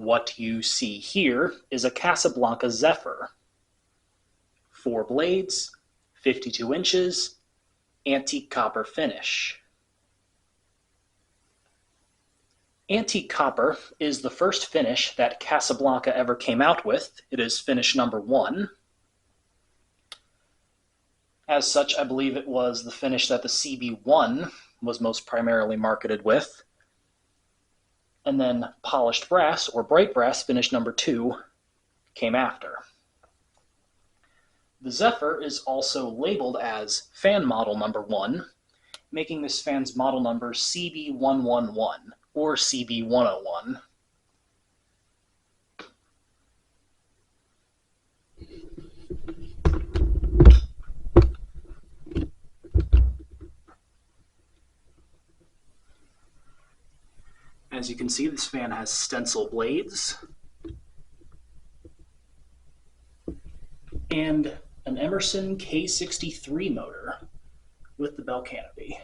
What you see here is a Casablanca Zephyr. 4 blades, 52 inches, antique copper finish. Antique copper is the first finish that Casablanca ever came out with. It is finish number 1. As such, I believe it was the finish that the CB1 was most primarily marketed with. And then polished brass, or bright brass, finish number 2 came after. The Zephyr is also labeled as fan model number 1, making this fan's model number CB111 or CB101. As you can see, this fan has stencil blades and an Emerson K63 motor with the bell canopy.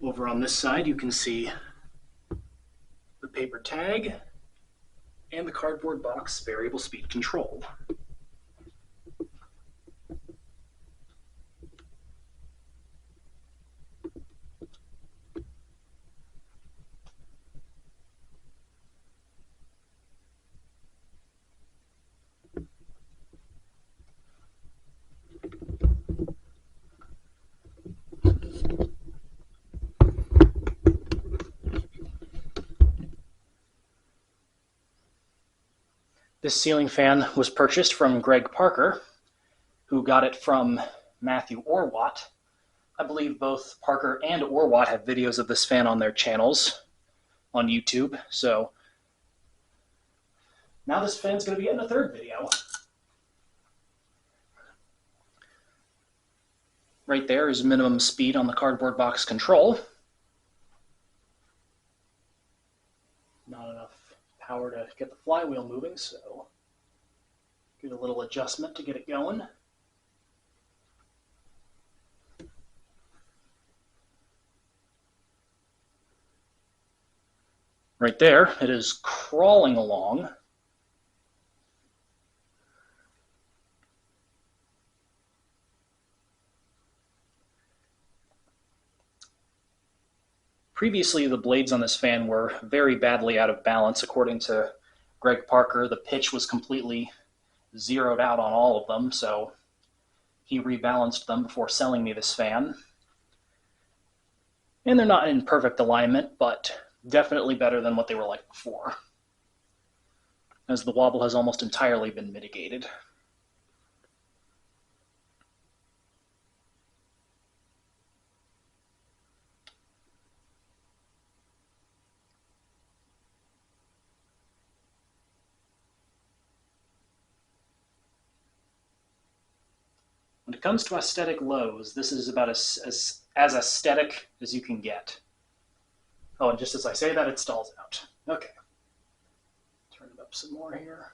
Over on this side, you can see the paper tag and the cardboard box variable speed control. This ceiling fan was purchased from Greg Parker, who got it from Matthew Orwatt. I believe both Parker and Orwatt have videos of this fan on their channels on YouTube. So now this fan's going to be in a third video. Right there is minimum speed on the cardboard box control. Not enough power to get the flywheel moving, so give it a little adjustment to get it going. Right there, it is crawling along. Previously, the blades on this fan were very badly out of balance. According to Greg Parker, the pitch was completely zeroed out on all of them, so he rebalanced them before selling me this fan. And they're not in perfect alignment, but definitely better than what they were like before, as the wobble has almost entirely been mitigated. When it comes to aesthetic lows, this is about as aesthetic as you can get. Oh, and just as I say that, it stalls out. Okay. Turn it up some more here.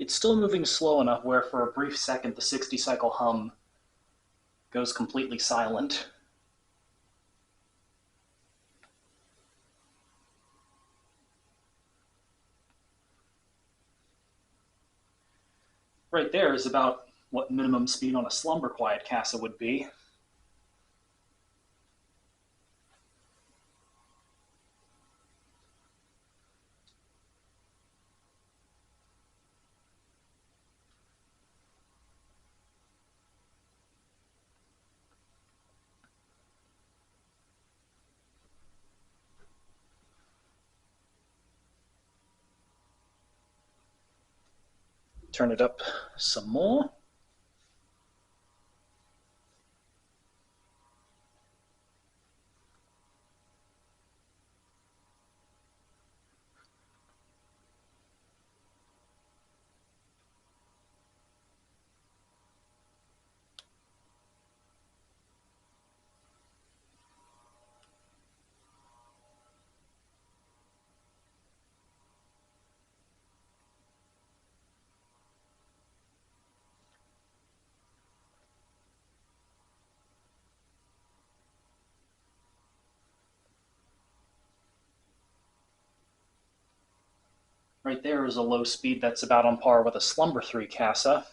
It's still moving slow enough where for a brief second the 60 cycle hum goes completely silent. Right there is about what minimum speed on a slumber quiet Casa would be. Turn it up some more. Right there is a low speed that's about on par with a Slumber 3 Casa.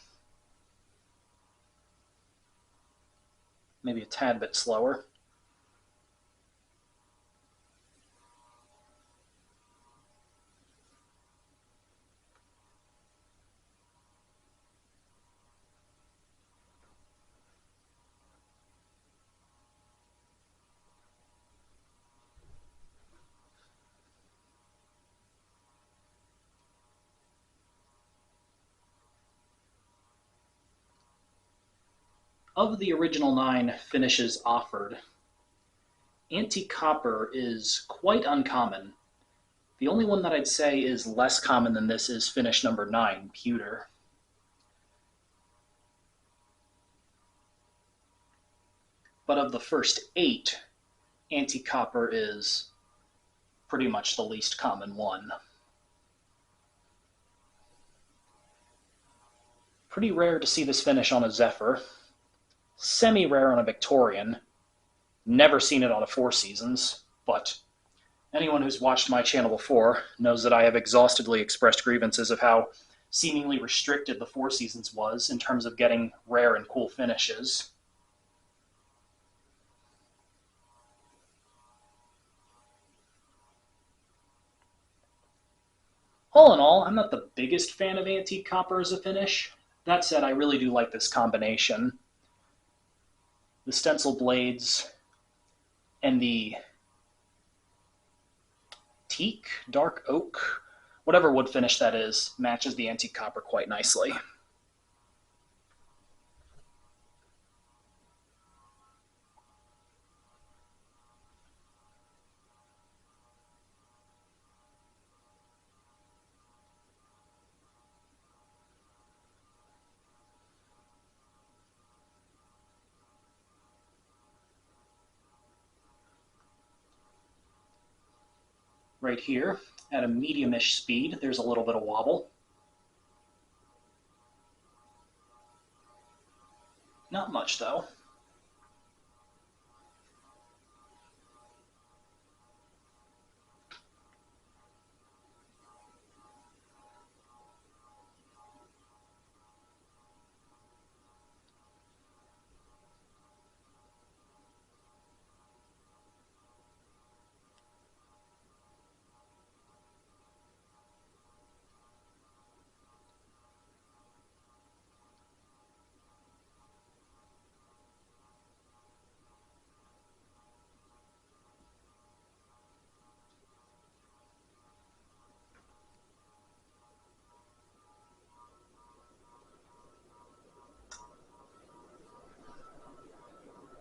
Maybe a tad bit slower. Of the original 9 finishes offered, anti-copper is quite uncommon. The only one that I'd say is less common than this is finish number 9, pewter. But of the first 8, anti-copper is pretty much the least common one. Pretty rare to see this finish on a Zephyr. Semi-rare on a Victorian. Never seen it on a Four Seasons, but anyone who's watched my channel before knows that I have exhaustively expressed grievances of how seemingly restricted the Four Seasons was in terms of getting rare and cool finishes. All in all, I'm not the biggest fan of antique copper as a finish. That said, I really do like this combination. The stencil blades and the teak, dark oak, whatever wood finish that is, matches the antique copper quite nicely. Right here, at a medium-ish speed, there's a little bit of wobble. Not much, though.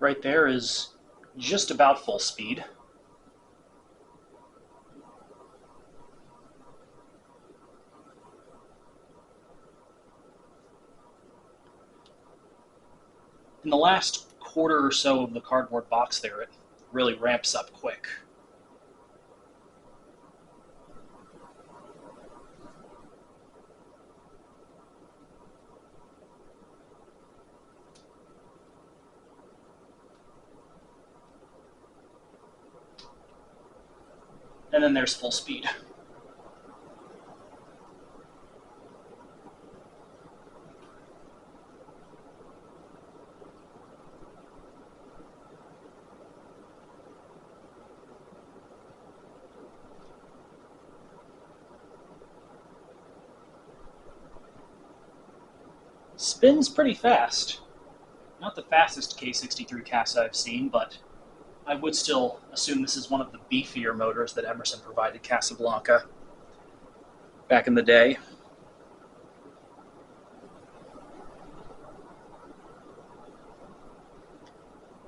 Right there is just about full speed. In the last quarter or so of the cardboard box there, it really ramps up quick. And then there's full speed. Spins pretty fast. Not the fastest K63 Casa I've seen, but I would still assume this is one of the beefier motors that Emerson provided Casablanca back in the day.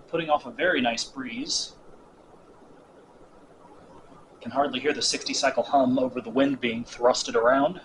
putting off a very nice breeze. Can hardly hear the 60 cycle hum over the wind being thrusted around.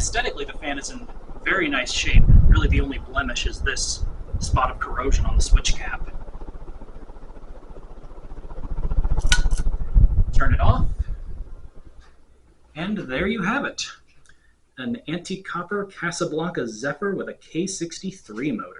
Aesthetically, the fan is in very nice shape. Really, the only blemish is this spot of corrosion on the switch cap. Turn it off, and there you have it. An anti-copper Casablanca Zephyr with a K63 motor.